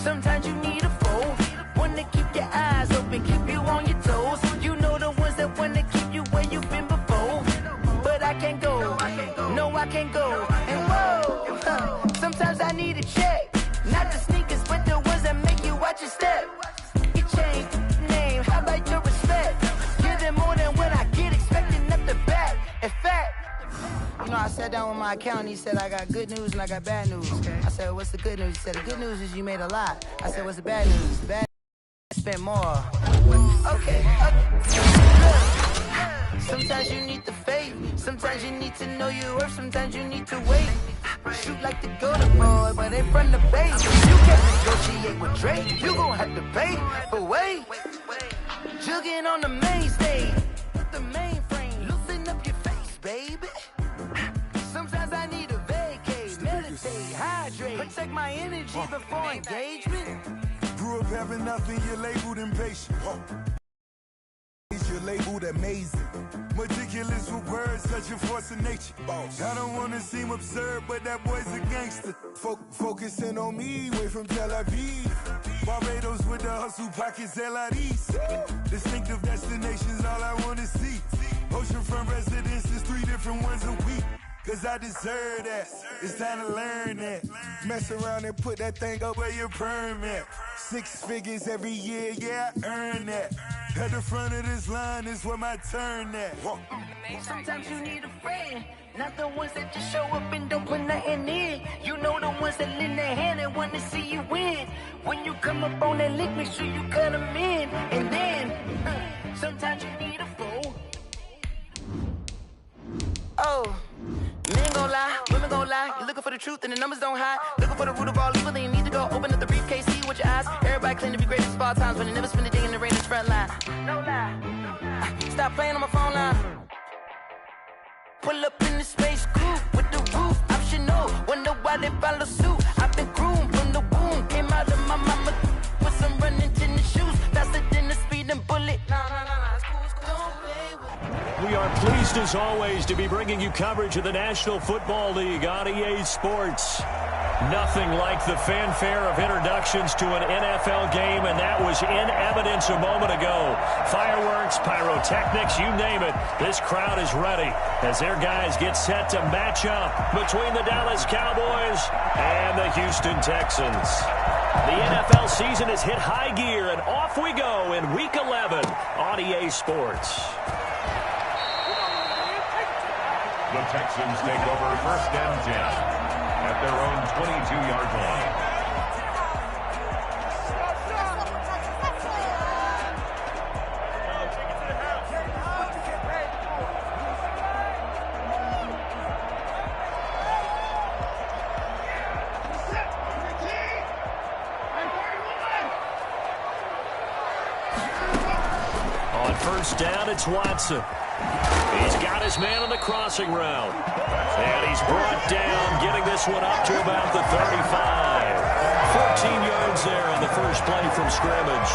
Sometimes you need a foe, one to keep your eyes open, keep you on your toes. You know the ones that want to keep you where you've been before. But I can't go, no I can't go. And whoa, sometimes I need a check. Not the sneakers, but the ones that make you watch your step. You changed the name, how about your respect? Give them more than what I get, expecting up the back. In fact, you know, I sat down with my accountant, he said, I got good news and I got bad news. I said, what's the good news? He said, the good news is you made a lot. I said, what's the bad news? The bad news is I spent more. Okay. Sometimes you need the faith, sometimes you need to know your worth, sometimes you need to wait. Shoot like the golden boy, but in front of base. You can't negotiate with Drake, you gon' have to pay. But wait, jugging on the main stage, the mainframe, loosen up your face, baby. Sometimes I need a vacate, meditate, hydrate, protect my energy before engagement. Grew up having nothing, you're labeled impatient. You're labeled amazing. Meticulous with words, such a force of nature. I don't wanna seem absurd, but that boy's a gangster. Focusing on me, way from Tel Aviv. Barbados with the hustle pockets, LIDs. Distinctive destinations, all I wanna see. Oceanfront residences, 3 different ones a week. Cause I deserve that, it's time to learn that. Mess around and put that thing up where your permit. 6 figures every year, yeah, I earn that. At the front of this line is where my turn at. Sometimes you need a friend, not the ones that just show up and don't put nothing in. You know the ones that lend their hand and want to see you win. When you come up on that lick, make sure you cut them in. And then, sometimes you need a foe. Oh. Men gon' lie, women gon' lie. You're looking for the truth and the numbers don't hide. Looking for the root of all evil, then you need to go open up the briefcase, see with your eyes. Everybody claim to be great at all times, but they never spend a day in the rain in the front line. No lie. Stop playing on my phone line. Pull up in the space coupe with the roof optional. Wonder why they follow suit. I've been groomed from the womb. Came out of my mama with some running tennis shoes. Faster than the speeding bullet. No, it's cool, it's cool. We are pleased, as always, to be bringing you coverage of the National Football League on EA Sports. Nothing like the fanfare of introductions to an NFL game, and that was in evidence a moment ago. Fireworks, pyrotechnics, you name it. This crowd is ready as their guys get set to match up between the Dallas Cowboys and the Houston Texans. The NFL season has hit high gear, and off we go in Week 11 on EA Sports. The Texans take over 1st and 10 at their own 22-yard line. On 1st down, it's Watson. He's got his man on the crossing route. And he's brought down, getting this one up to about the 35. 14 yards there on the first play from scrimmage.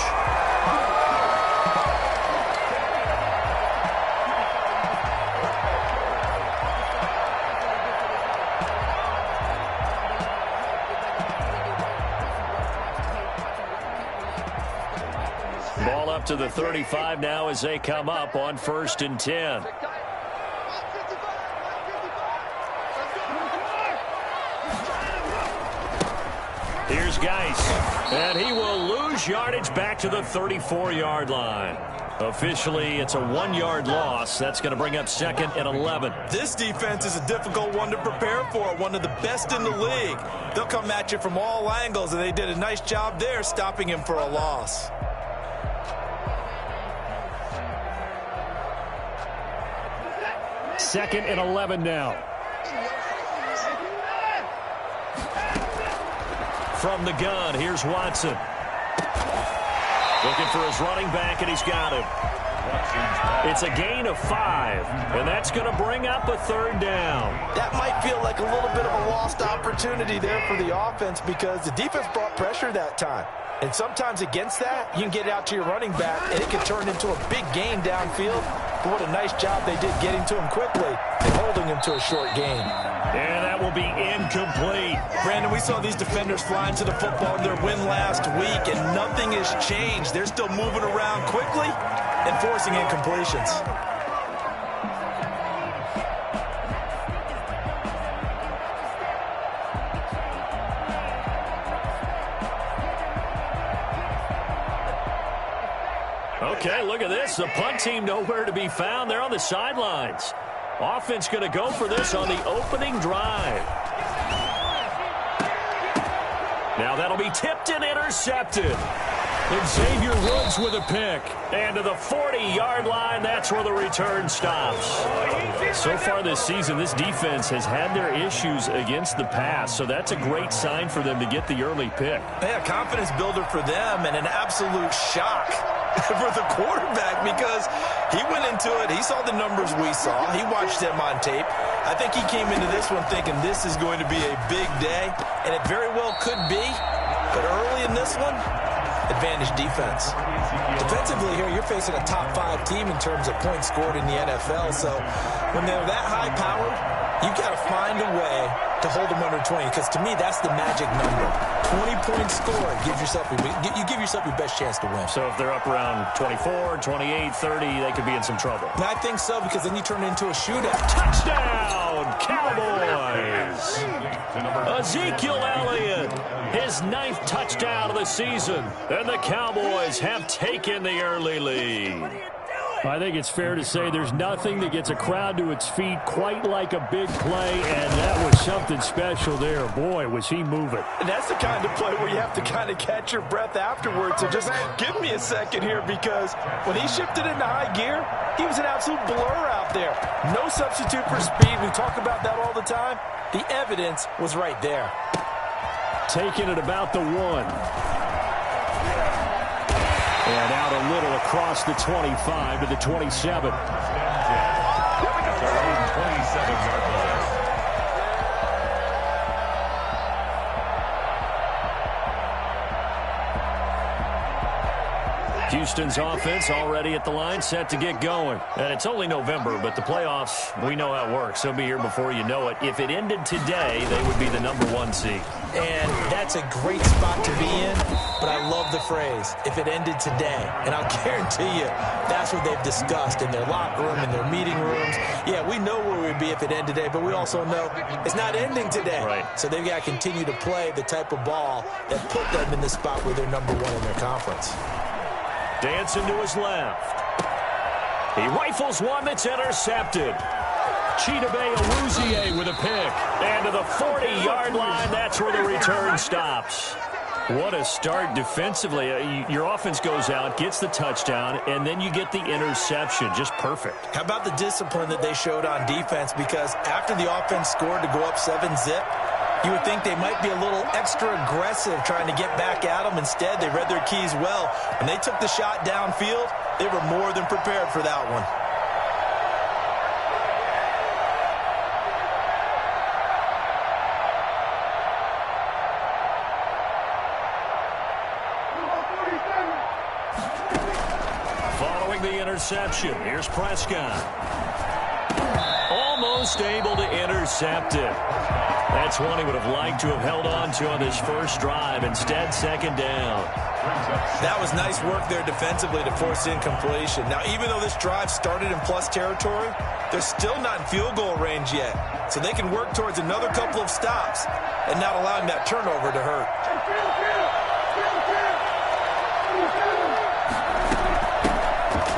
Ball up to the 35 now as they come up on 1st and 10. Here's Geis, and he will lose yardage back to the 34-yard line. Officially, it's a 1-yard loss. That's going to bring up 2nd and 11. This defense is a difficult one to prepare for, one of the best in the league. They'll come at you from all angles, and they did a nice job there stopping him for a loss. Second and 11 now. From the gun, here's Watson. Looking for his running back, and he's got him. It's a gain of 5, and that's going to bring up a 3rd down. That might feel like a little bit of a lost opportunity there for the offense because the defense brought pressure that time. And sometimes against that, you can get out to your running back, and it can turn into a big gain downfield. But what a nice job they did getting to him quickly and holding him to a short gain. And that will be incomplete. Brandon, we saw these defenders flying to the football in their win last week, and nothing has changed. They're still moving around quickly and forcing incompletions. Okay, look at this. The punt team nowhere to be found. They're on the sidelines. Offense going to go for this on the opening drive. Now that'll be tipped and intercepted. And Xavier Woods with a pick. And to the 40-yard line, that's where the return stops. So far this season, this defense has had their issues against the pass, so that's a great sign for them to get the early pick. Yeah, confidence builder for them and an absolute shock for the quarterback because he went into it. He saw the numbers we saw. He watched them on tape. I think he came into this one thinking this is going to be a big day, and it very well could be. But early in this one, advantage defense. Defensively here, you're facing a top 5 team in terms of points scored in the NFL. So when they're that high-powered, you've got to find a way to hold them under 20, because to me, that's the magic number. 20 points scored, you give yourself your best chance to win. So if they're up around 24, 28, 30, they could be in some trouble. And I think so, because then you turn it into a shootout. Touchdown, Cowboys! Ezekiel Elliott, his 9th touchdown of the season. And the Cowboys have taken the early lead. I think it's fair to say there's nothing that gets a crowd to its feet quite like a big play, and that was something special there. Boy, was he moving. And that's the kind of play where you have to kind of catch your breath afterwards. So just give me a second here, because when he shifted into high gear, he was an absolute blur out there. No substitute for speed. We talk about that all the time. The evidence was right there. Taking it about the 1. And out a little across the 25 to the 27. 27-yard line. Houston's offense already at the line, set to get going. And it's only November, but the playoffs, we know how it works. They'll be here before you know it. If it ended today, they would be the #1 seed. And that's a great spot to be in, but I love the phrase, if it ended today. And I'll guarantee you, that's what they've discussed in their locker room, in their meeting rooms. Yeah, we know where we'd be if it ended today, but we also know it's not ending today. Right. So they've got to continue to play the type of ball that put them in the spot where they're #1 in their conference. Dancing to his left. He rifles one that's intercepted. Chidobe Awuzie with a pick. And to the 40-yard line, that's where the return stops. What a start defensively. Your offense goes out, gets the touchdown, and then you get the interception. Just perfect. How about the discipline that they showed on defense? Because after the offense scored to go up 7-zip, you would think they might be a little extra aggressive trying to get back at them. Instead, they read their keys well. When they took the shot downfield, they were more than prepared for that one. Following the interception, here's Prescott. Almost able to intercept it. That's one he would have liked to have held on to on this first drive. Instead, second down. That was nice work there defensively to force incompletion. Now, even though this drive started in plus territory, they're still not in field goal range yet. So they can work towards another couple of stops and not allowing that turnover to hurt.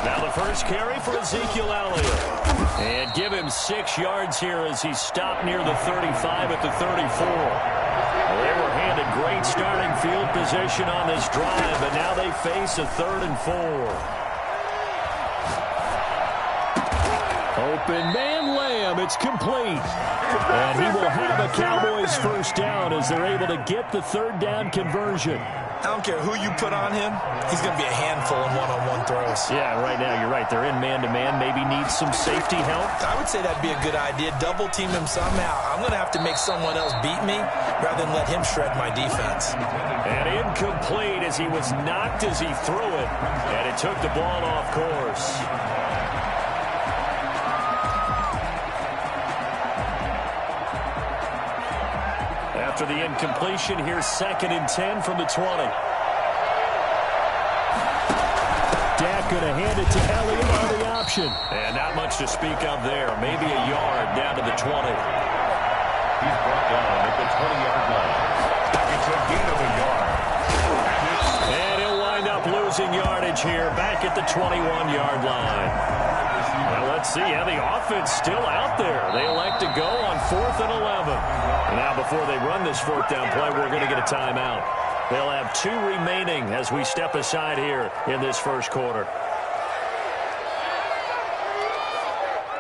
Now the first carry for Ezekiel Elliott. And give him 6 yards here as he stopped near the 35 at the 34. They were handed great starting field position on this drive, but now they face a 3rd and 4. Open man Lamb, it's complete. And he will have a Cowboys first down as they're able to get the 3rd down conversion. I don't care who you put on him, he's going to be a handful in one-on-one throws. Yeah, right now you're right. They're in man-to-man. Maybe need some safety help. I would say that'd be a good idea. Double team him somehow. I'm going to have to make someone else beat me rather than let him shred my defense. And incomplete as he was knocked as he threw it. And it took the ball off course. After the incompletion, here's 2nd and 10 from the 20. Dak going to hand it to Elliott on the option. And not much to speak of there. Maybe a yard down to the 20. He's brought down at the 20-yard line. It's a gain of a yard. And he'll wind up losing yardage here back at the 21-yard line. Well, let's see. Yeah, the offense still out there. They elect to go on 4th and 11. And now before they run this 4th down play, we're going to get a timeout. They'll have 2 remaining as we step aside here in this first quarter.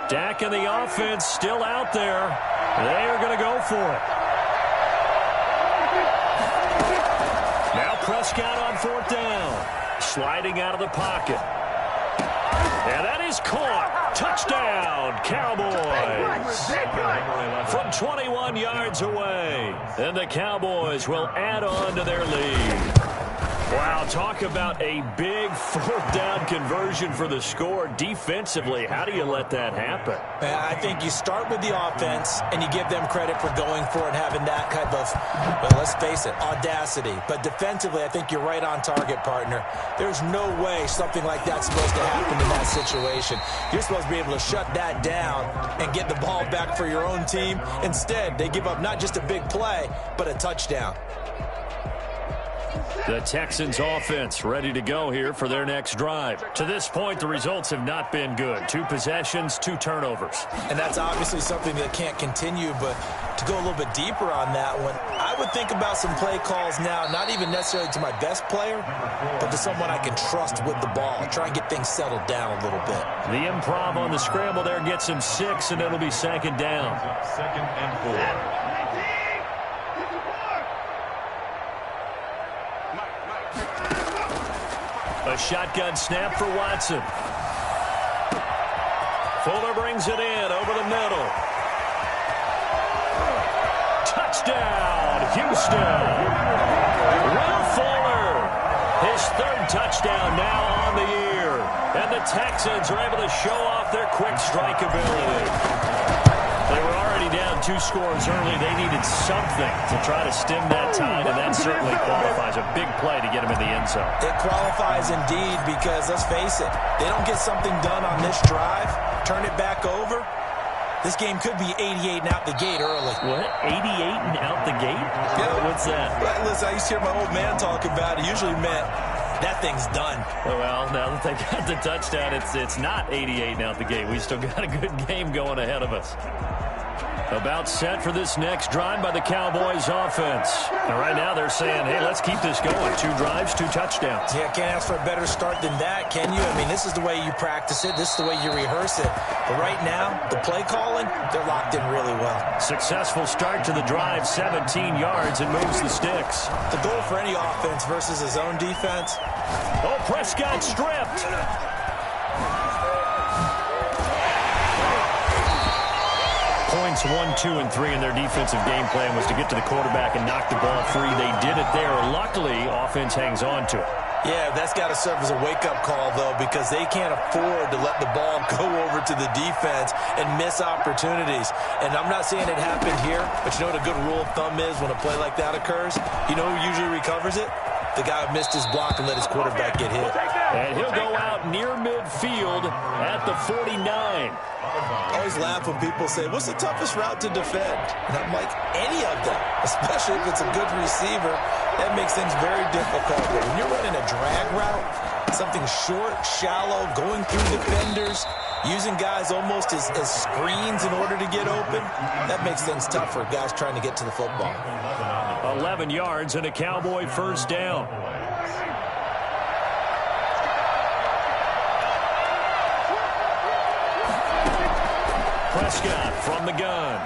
Dak and the offense still out there. They are going to go for it. Now Prescott on 4th down. Sliding out of the pocket. And that is caught. Touchdown, Cowboys. From 21 yards away. And the Cowboys will add on to their lead. Wow, talk about a big 4th down conversion for the score. Defensively, how do you let that happen? I think you start with the offense, and you give them credit for going for it and having that kind of, well, let's face it, audacity. But defensively, I think you're right on target, partner. There's no way something like that's supposed to happen in that situation. You're supposed to be able to shut that down and get the ball back for your own team. Instead, they give up not just a big play, but a touchdown. The Texans offense ready to go here for their next drive. To this point, the results have not been good. 2 possessions, 2 turnovers. And that's obviously something that can't continue, but to go a little bit deeper on that one, I would think about some play calls now, not even necessarily to my best player, but to someone I can trust with the ball. Try and get things settled down a little bit. The improv on the scramble there gets him 6, and it'll be 2nd down. 2nd and 4. A shotgun snap for Watson. Fuller brings it in over the middle. Touchdown, Houston. Will Fuller, his 3rd touchdown now on the year. And the Texans are able to show off their quick strike ability. They were already down 2 scores early. They needed something to try to stem that tide, and that certainly qualifies. A big play to get them in the end zone. It qualifies indeed because, let's face it, they don't get something done on this drive, turn it back over, this game could be 88 and out the gate early. What? 88 and out the gate? Yeah. What's that? Right, listen, I used to hear my old man talk about it. Usually meant that thing's done. Well, now that they got the touchdown, it's not 88 and out the gate. We still got a good game going ahead of us. About set for this next drive by the Cowboys offense. And right now they're saying, hey, let's keep this going. 2 drives, 2 touchdowns. Yeah, can't ask for a better start than that, can you? I mean, this is the way you practice it. This is the way you rehearse it. But right now, the play calling, they're locked in really well. Successful start to the drive, 17 yards, and moves the sticks. The goal for any offense versus his own defense. Oh, Prescott stripped. Points 1, 2, and 3 in their defensive game plan was to get to the quarterback and knock the ball free. They did it there. Luckily, offense hangs on to it. Yeah, that's got to serve as a wake-up call, though, because they can't afford to let the ball go over to the defense and miss opportunities. And I'm not saying it happened here, but you know what a good rule of thumb is when a play like that occurs? You know who usually recovers it? The guy who missed his block and let his quarterback get hit. And he'll go out near midfield at the 49. I always laugh when people say, what's the toughest route to defend? And I'm like, any of them, especially if it's a good receiver. That makes things very difficult. But when you're running a drag route, something short, shallow, going through defenders, using guys almost as screens in order to get open, that makes things tough for guys trying to get to the football. 11 yards and a Cowboy 1st down. Prescott from the gun.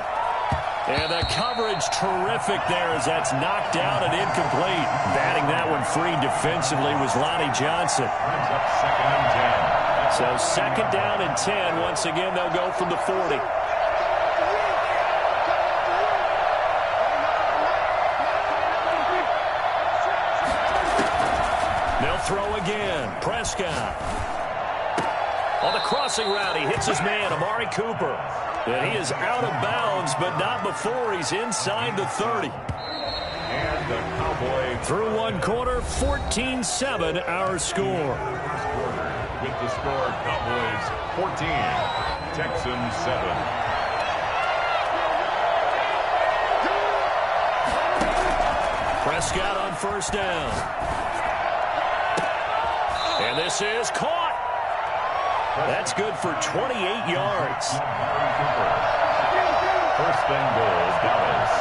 And the coverage terrific there as that's knocked out and incomplete. Batting that one free defensively was Lonnie Johnson. Brings up 2nd and 10. So 2nd down and 10. Once again, they'll go from the 40. They'll throw again. Prescott. On the crossing route, he hits his man, Amari Cooper. And he is out of bounds, but not before he's inside the 30. And the Cowboys through one quarter, 14-7 our score. With the score, Cowboys 14, Texans 7. Prescott on first down. And this is caught. That's good for 28 yards. First and goal, Dallas.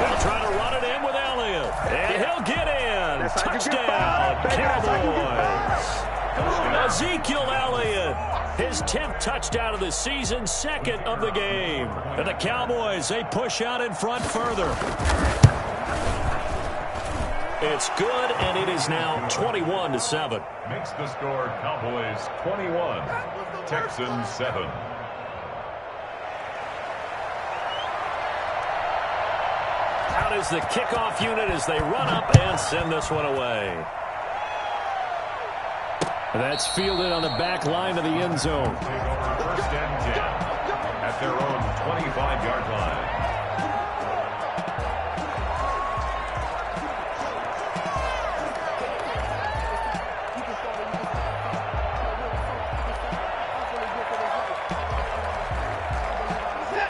They'll try to run it in with Elliott. And he'll get in. Touchdown, Cowboys. Ezekiel Elliott, his 10th touchdown of the season, second of the game. And the Cowboys, they push out in front further. It's good, and it is now 21-7. Makes the score Cowboys 21, Texans 7. Out is the kickoff unit as they run up and send this one away. That's fielded on the back line of the end zone. First and 10 at their own 25-yard line.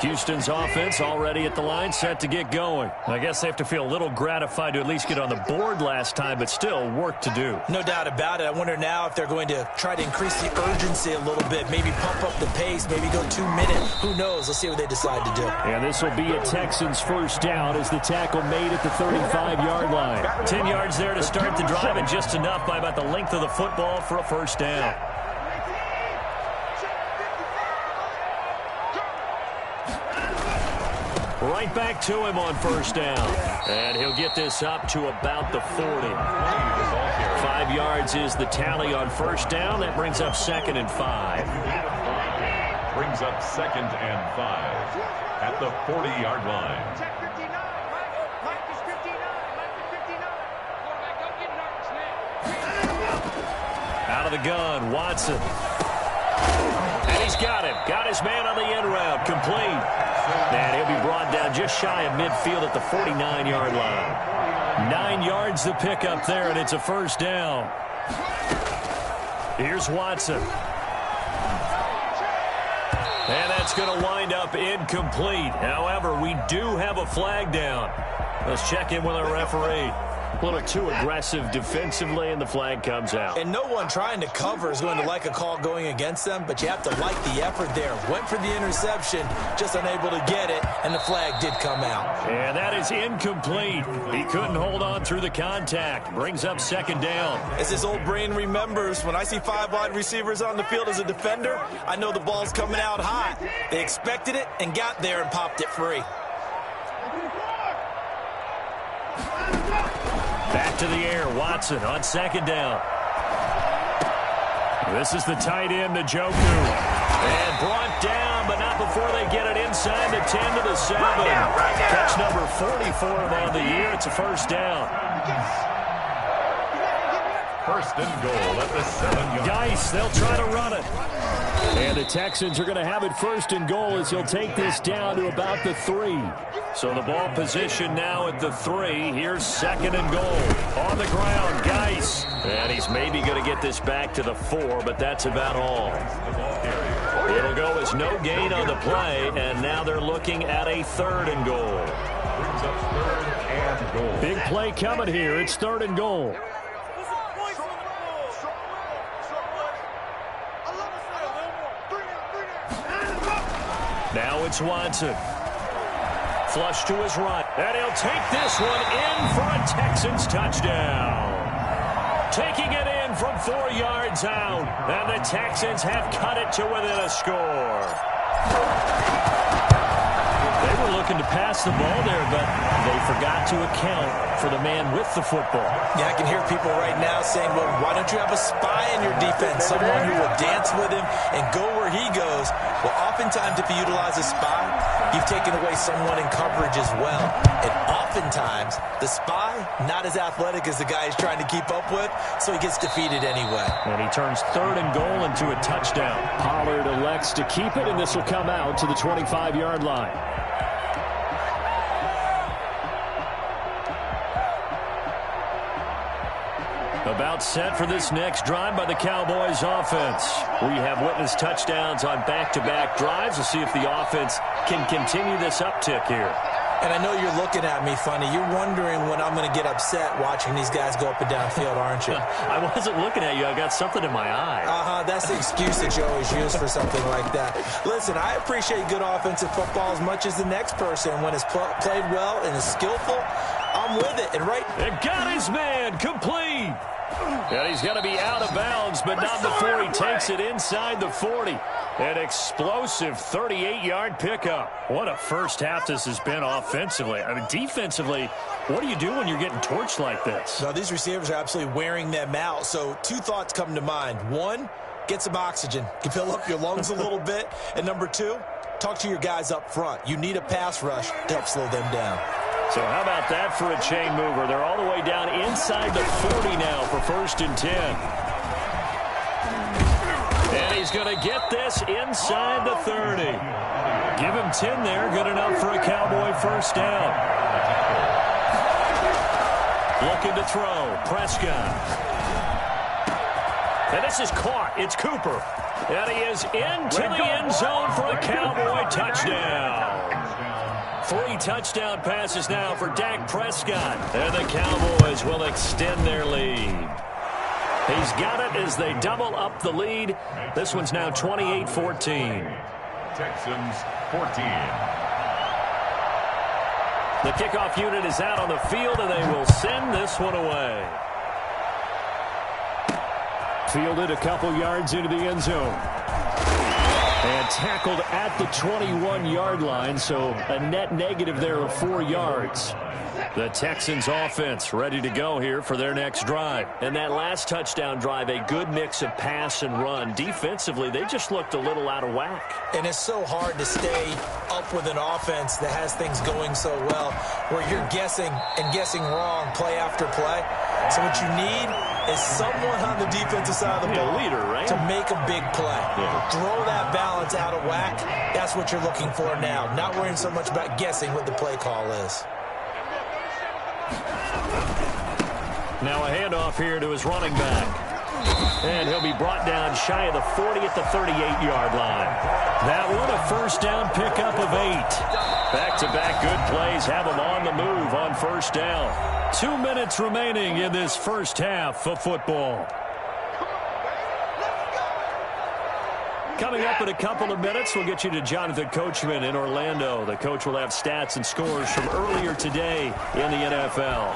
Houston's offense already at the line, set to get going. I guess they have to feel a little gratified to at least get on the board last time, but still work to do. No doubt about it. I wonder now if they're going to try to increase the urgency a little bit, maybe pump up the pace, maybe go 2 minutes. Who knows? Let's see what they decide to do. And this will be a Texans first down as the tackle made at the 35-yard line. 10 yards there to start the drive, and just enough by about the length of the football for a first down. Right back to him on first down. And he'll get this up to about the 40. 5 yards is the tally on first down. That brings up 2nd and 5. Brings up 2nd and 5 at the 40-yard line. Out of the gun, Watson. And he's got him. Got his man on the end route. Complete. And he'll be brought down just shy of midfield at the 49-yard line. 9 yards to pick up there, and it's a first down. Here's Watson. And that's going to wind up incomplete. However, we do have a flag down. Let's check in with our referee. A little too aggressive defensively, and the flag comes out. And no one trying to cover is going to like a call going against them, but you have to like the effort there. Went for the interception, just unable to get it, and the flag did come out. And that is incomplete. He couldn't hold on through the contact. Brings up 2nd down. As his old brain remembers, when I see 5 wide receivers on the field as a defender, I know the ball's coming out hot. They expected it and got there and popped it free. Back to the air, Watson on 2nd down. This is the tight end, Njoku. And brought down, but not before they get it inside the 10 to the 7. Catch number 40 for him on the year. It's a first down. First and goal at the 7-yard. Geis, they'll try to run it. And the Texans are going to have it first and goal as he'll take this down to about the 3. So the ball position now at the 3. Here's 2nd and goal. On the ground, Geis. And he's maybe going to get this back to the 4, but that's about all. It'll go as no gain on the play, and now they're looking at a 3rd and goal. Brings up 3rd and goal. Big play coming here. It's 3rd and goal. Now it's Watson. Flush to his right. And he'll take this one in for a Texans touchdown. Taking it in from 4 yards out. And the Texans have cut it to within a score. They were looking to pass the ball there, but they forgot to account for the man with the football. Yeah, I can hear people right now saying, well, why don't you have a spy in your defense, someone who will dance with him and go where he goes? Well, oftentimes if you utilize a spy, you've taken away someone in coverage as well. And oftentimes, the spy, not as athletic as the guy he's trying to keep up with, so he gets defeated anyway. And he turns 3rd and goal into a touchdown. Pollard elects to keep it, and this will come out to the 25-yard line. About set for this next drive by the Cowboys offense. We have witnessed touchdowns on back-to-back drives. We'll see if the offense can continue this uptick here. And I know you're looking at me funny. You're wondering when I'm going to get upset watching these guys go up and down field, aren't you? I wasn't looking at you. I got something in my eye. That's the excuse that you always use for something like that. Listen, I appreciate good offensive football as much as the next person. When it's played well and is skillful, I'm with it. And It got his man complete. And he's going to be out of bounds, but not before he takes it inside the 40. An explosive 38-yard pickup. What a first half this has been offensively. I mean, defensively, what do you do when you're getting torched like this? No, these receivers are absolutely wearing them out. So 2 thoughts come to mind. 1, get some oxygen. You fill up your lungs a little bit. And number 2, talk to your guys up front. You need a pass rush to help slow them down. So how about that for a chain mover? They're all the way down inside the 40 now for 1st and 10. And he's going to get this inside the 30. Give him 10 there. Good enough for a Cowboy first down. Looking to throw. Prescott. And this is caught. It's Cooper. And he is into the end zone for a Cowboy touchdown. 3 touchdown passes now for Dak Prescott. And the Cowboys will extend their lead. He's got it as they double up the lead. This one's now 28-14. Texans 14. The kickoff unit is out on the field, and they will send this one away. Fielded a couple yards into the end zone. And tackled at the 21-yard line, so a net negative there of 4 yards. The Texans offense ready to go here for their next drive. And that last touchdown drive, a good mix of pass and run. Defensively, they just looked a little out of whack. And it's so hard to stay up with an offense that has things going so well, where you're guessing and guessing wrong play after play. So what you need is someone on the defensive side of the ball, leader, right? to make a big play. Yeah. Throw that balance out of whack. That's what you're looking for now. Not worrying so much about guessing what the play call is. Now a handoff here to his running back. And he'll be brought down shy of the 40 at the 38-yard line. That one a first down pickup of 8. Back-to-back good plays have him on the move on first down. 2 minutes remaining in this first half of football. Coming up in a couple of minutes, we'll get you to Jonathan Coachman in Orlando. The coach will have stats and scores from earlier today in the NFL.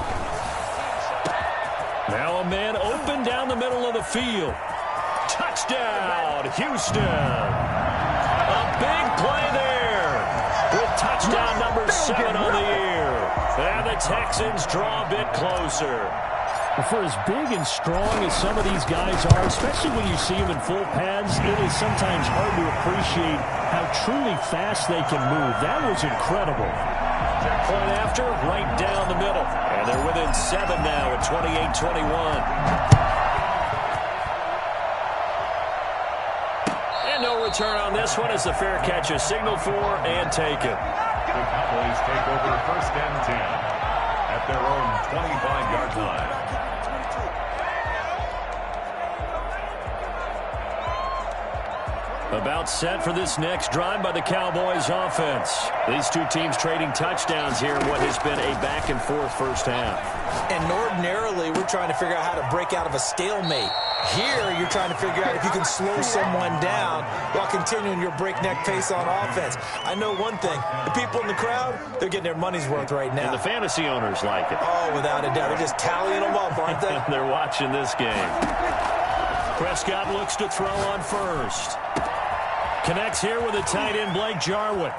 Now a man open down the middle of the field. Touchdown, Houston. A big play there with touchdown number 7 on the year. And the Texans draw a bit closer. For as big and strong as some of these guys are, especially when you see them in full pads, it is sometimes hard to appreciate how truly fast they can move. That was incredible. Point after, right down the middle. And they're within 7 now at 28-21. And no return on this one as the fair catch is signaled for and taken. The Cowboys take over 1st and 10 at their own 25-yard line. About set for this next drive by the Cowboys offense. These two teams trading touchdowns here in what has been a back-and-forth first half. And ordinarily, we're trying to figure out how to break out of a stalemate. Here, you're trying to figure out if you can slow someone down while continuing your breakneck pace on offense. I know one thing. The people in the crowd, they're getting their money's worth right now. And the fantasy owners like it. Oh, without a doubt. They're just tallying them up, aren't they? They're watching this game. Prescott looks to throw on first. Connects here with the tight end, Blake Jarwin.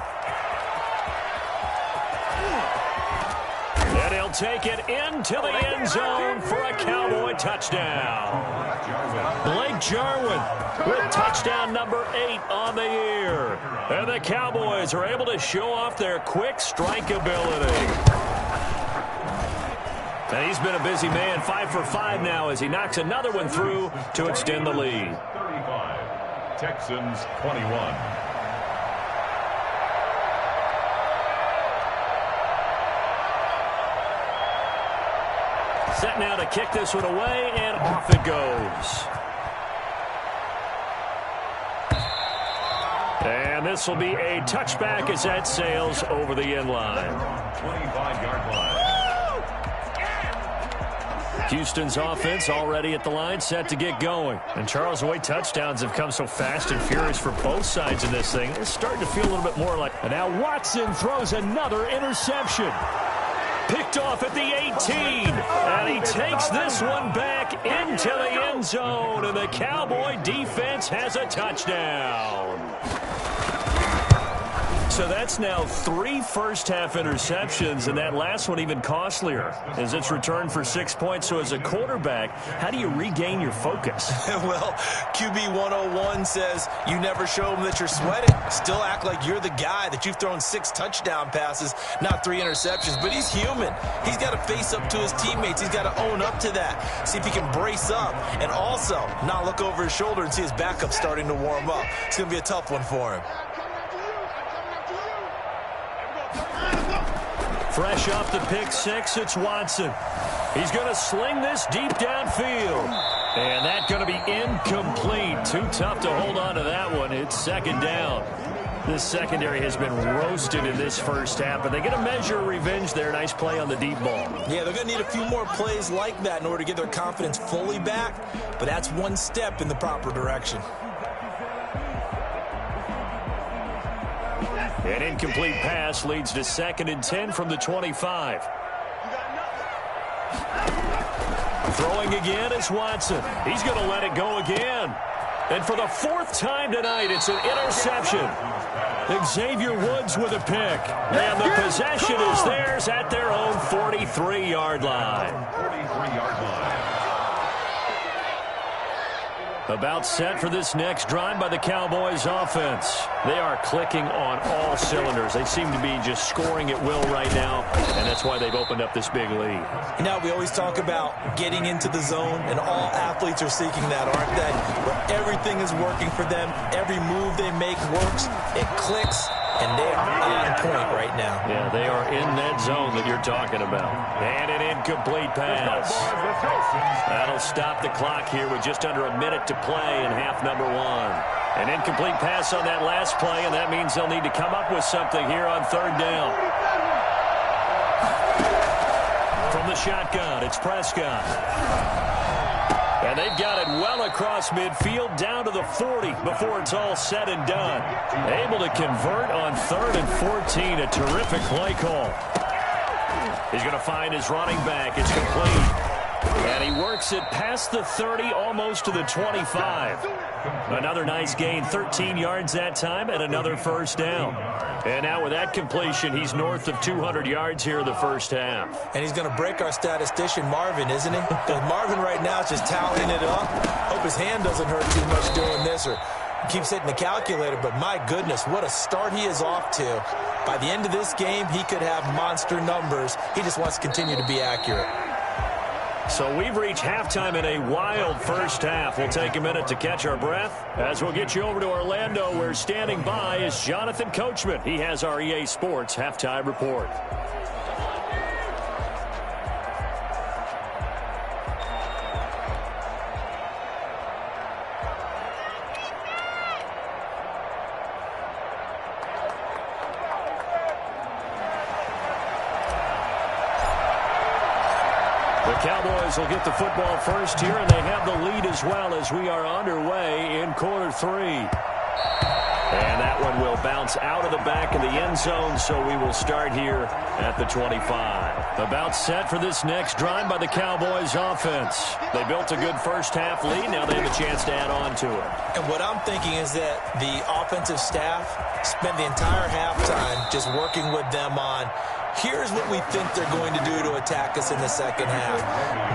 And he'll take it into the end zone for a Cowboy touchdown. Blake Jarwin with touchdown number 8 on the year. And the Cowboys are able to show off their quick strike ability. And he's been a busy man, 5 for 5 now as he knocks another one through to extend the lead. 35, Texans 21. Set now to kick this one away, and off it goes. And this will be a touchback as that sails over the end line. 25-yard line. Houston's offense already at the line, set to get going. And Charles, the way touchdowns have come so fast and furious for both sides in this thing, it's starting to feel a little bit more like... And now Watson throws another interception. Picked off at the 18. And he takes this one back into the end zone. And the Cowboy defense has a touchdown. So that's now 3 first-half interceptions, and that last one even costlier as it's returned for 6 points. So as a quarterback, how do you regain your focus? Well, QB 101 says you never show them that you're sweating. Still act like you're the guy, that you've thrown 6 touchdown passes, not 3 interceptions. But he's human. He's got to face up to his teammates. He's got to own up to that. See if he can brace up and also not look over his shoulder and see his backup starting to warm up. It's going to be a tough one for him. Fresh off the pick 6, it's Watson. He's going to sling this deep downfield. And that's going to be incomplete. Too tough to hold on to that one. It's second down. This secondary has been roasted in this first half, but they get a measure of revenge there. Nice play on the deep ball. Yeah, they're going to need a few more plays like that in order to get their confidence fully back, but that's one step in the proper direction. An incomplete pass leads to 2nd and 10 from the 25. Throwing again is Watson. He's going to let it go again. And for the 4th time tonight, it's an interception. Xavier Woods with a pick. And the possession is theirs at their own 43-yard line. 43-yard line. About set for this next drive by the Cowboys offense. They are clicking on all cylinders. They seem to be just scoring at will right now, and that's why they've opened up this big lead. You know, we always talk about getting into the zone, and all athletes are seeking that, aren't they? Where everything is working for them, every move they make works, it clicks, and they are on point right now. Yeah, they are in that zone that you're talking about. And an incomplete pass. That'll stop the clock here with just under a minute to play in half number 1. An incomplete pass on that last play, and that means they'll need to come up with something here on 3rd down. From the shotgun, it's Prescott. And they've got it well across midfield down to the 40 before it's all said and done. Able to convert on 3rd and 14. A terrific play call. He's going to find his running back. It's complete. And he works it past the 30, almost to the 25. Another nice gain, 13 yards that time, and another first down. And now with that completion, he's north of 200 yards here in the first half. And he's going to break our statistician, Marvin, isn't he? Because Marvin right now is just tallying it up. Hope his hand doesn't hurt too much doing this, or keeps hitting the calculator. But my goodness, what a start he is off to. By the end of this game, he could have monster numbers. He just wants to continue to be accurate. So we've reached halftime in a wild first half. We'll take a minute to catch our breath as we'll get you over to Orlando, where standing by is Jonathan Coachman. He has our EA Sports Halftime Report. Cowboys will get the football first here, and they have the lead as well as we are underway in quarter 3. And that one will bounce out of the back of the end zone, so we will start here at the 25. About set for this next drive by the Cowboys offense. They built a good first half lead. Now they have a chance to add on to it. And what I'm thinking is that the offensive staff spent the entire halftime just working with them on Here's what we think they're going to do to attack us in the second half.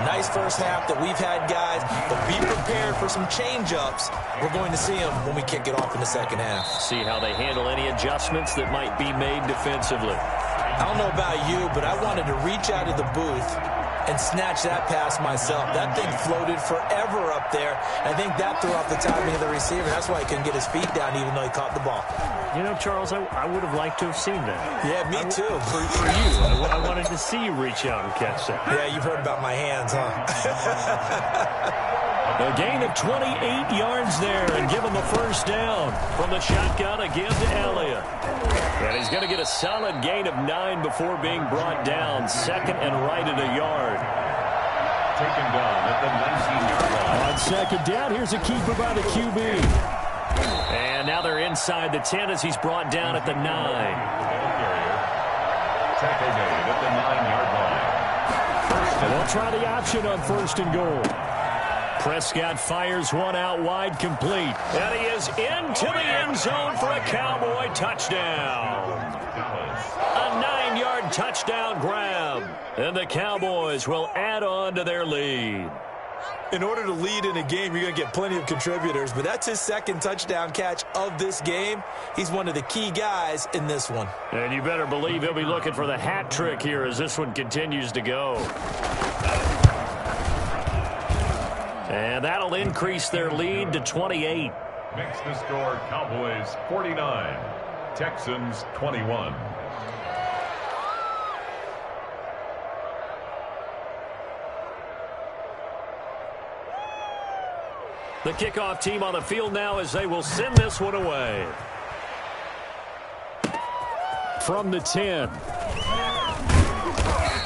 Nice first half that we've had, guys, but be prepared for some change-ups. We're going to see them when we kick it off in the second half. See how they handle any adjustments that might be made defensively. I don't know about you, but I wanted to reach out of the booth and snatch that pass myself. That thing floated forever up there. I think that threw off the timing of the receiver. That's why he couldn't get his feet down even though he caught the ball. You know, Charles, I would have liked to have seen that. Yeah, me too. For you. I wanted to see you reach out and catch that. Yeah, you've heard about my hands, huh? A gain of 28 yards there and give him a first down. From the shotgun again to Elliott. And he's going to get a solid gain of 9 before being brought down. Second and right at a yard. Taken down at the 19-yard line. On second down, here's a keeper by the QB. And now they're inside the 10 as he's brought down at the 9. Tackle made at the 9-yard line. They'll try the option on first and goal. Prescott fires one out wide, complete. And he is into the end zone for a Cowboy touchdown. A 9-yard touchdown grab. And the Cowboys will add on to their lead. In order to lead in a game, you're going to get plenty of contributors, but that's his second touchdown catch of this game. He's one of the key guys in this one. And you better believe he'll be looking for the hat trick here as this one continues to go. And that'll increase their lead to 28. Makes the score Cowboys 49, Texans 21. The kickoff team on the field now as they will send this one away. From the 10.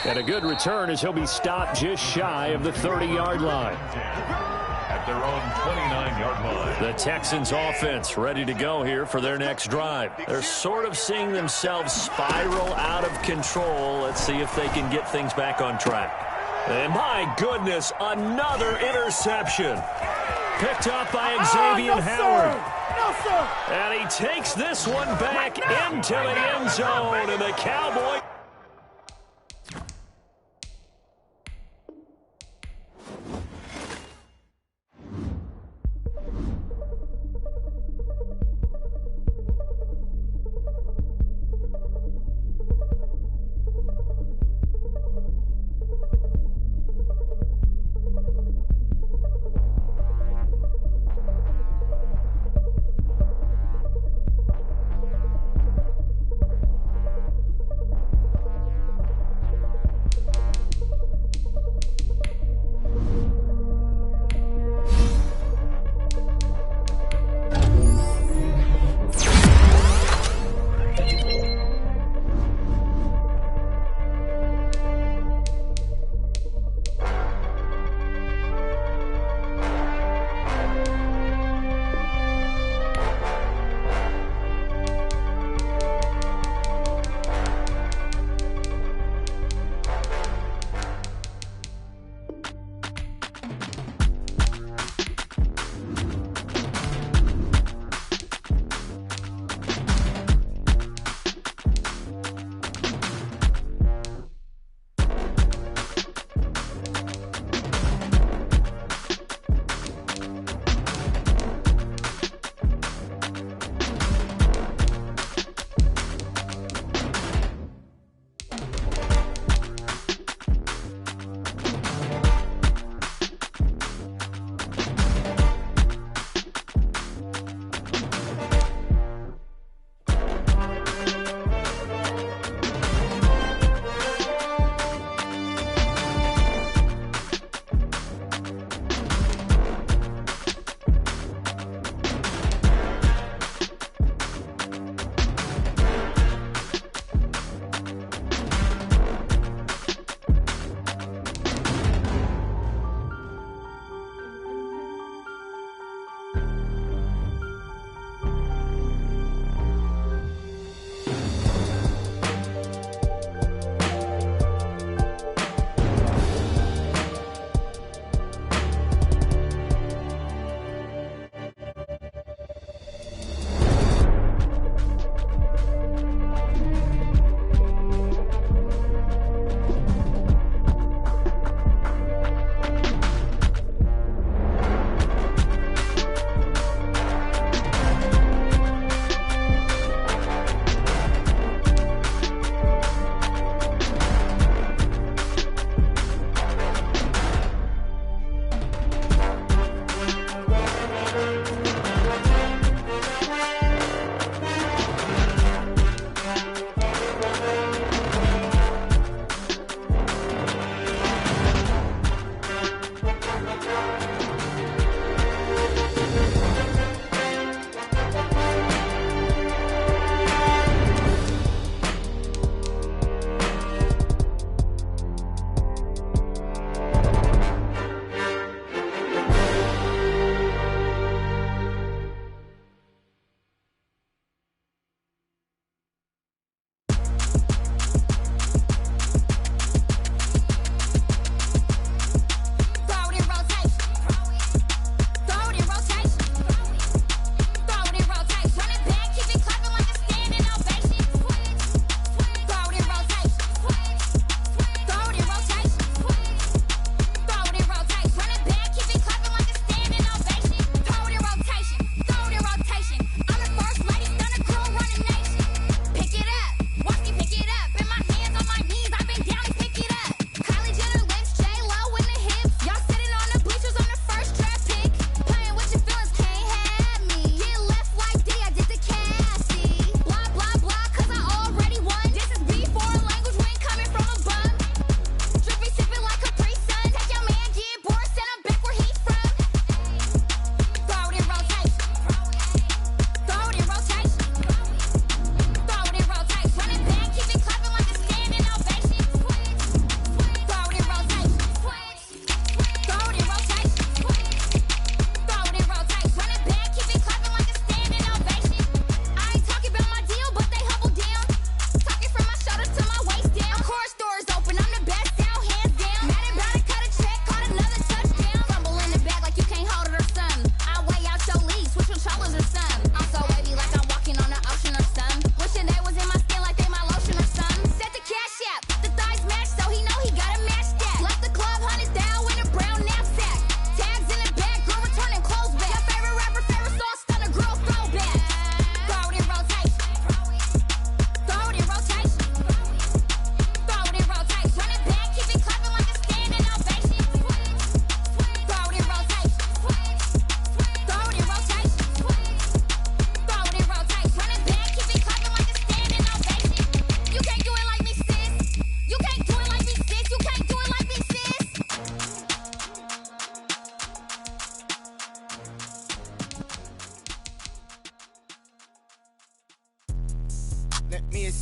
And a good return as he'll be stopped just shy of the 30-yard line. At their own 29-yard line. The Texans offense ready to go here for their next drive. They're sort of seeing themselves spiral out of control. Let's see if they can get things back on track. And my goodness, another interception. Picked up by Xavier Howard. No, sir. And he takes this one back into the end zone. And the Cowboys...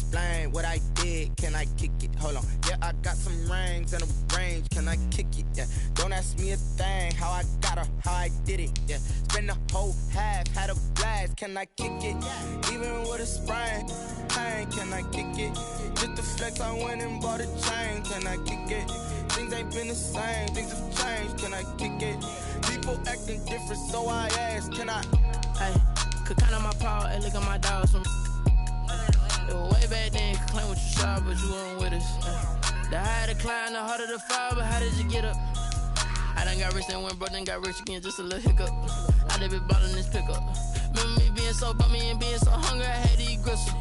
explain what I did. Can I kick it? Hold on. Yeah, I got some rings and a range. Can I kick it? Yeah. Don't ask me a thing. How I got her, how I did it. Yeah. Spend the whole half, had a blast. Can I kick it? Even with a sprain. Pain, can I kick it? Just the flex, I went and bought a chain. Can I kick it? Things ain't been the same. Things have changed. Can I kick it? People acting different, so I ask. Can I? Hey, could count on my power, hey, look at my dogs from. It was way back then, could claim what you saw, but you weren't with us. The higher the climb, the harder the fall, but how did you get up? I done got rich and went broke, then got rich again, just a little hiccup. I done been ballin' this pickup. Remember me being so bummy and being so hungry, I had to eat gristle.